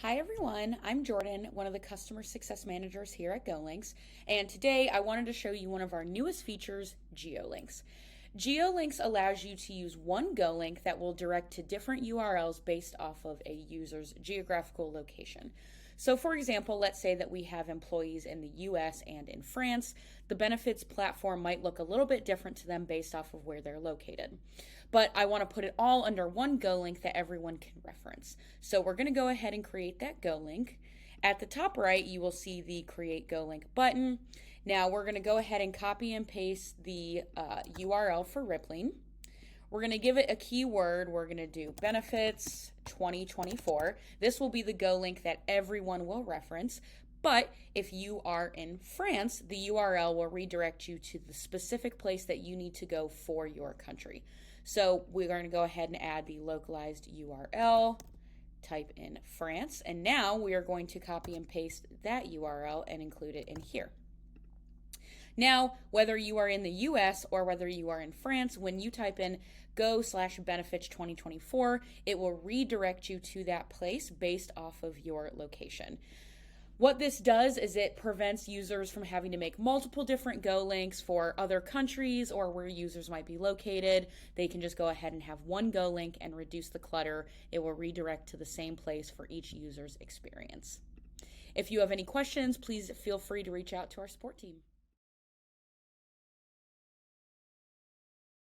Hi everyone, I'm Jordan, one of the customer success managers here at GoLinks, and today I wanted to show you one of our newest features, Geo-links. Geo-links allows you to use one GoLink that will direct to different URLs based off of a user's geographical location. So for example, let's say that we have employees in the US and in France. The benefits platform might look a little bit different to them based off of where they're located. But I want to put it all under one GoLink that everyone can reference. So we're going to go ahead and create that GoLink. At the top right, you will see the Create GoLink button. Now we're going to go ahead and copy and paste the URL for Rippling. We're going to give it a keyword. We're going to do benefits 2024. This will be the GoLink that everyone will reference. But if you are in France, the URL will redirect you to the specific place that you need to go for your country. So we're going to go ahead and add the localized URL, type in France, and now we are going to copy and paste that URL and include it in here. Now, whether you are in the US or whether you are in France, when you type in go/benefits 2024, it will redirect you to that place based off of your location. What this does is it prevents users from having to make multiple different GoLinks for other countries or where users might be located. They can just go ahead and have one GoLink and reduce the clutter. It will redirect to the same place for each user's experience. If you have any questions, please feel free to reach out to our support team.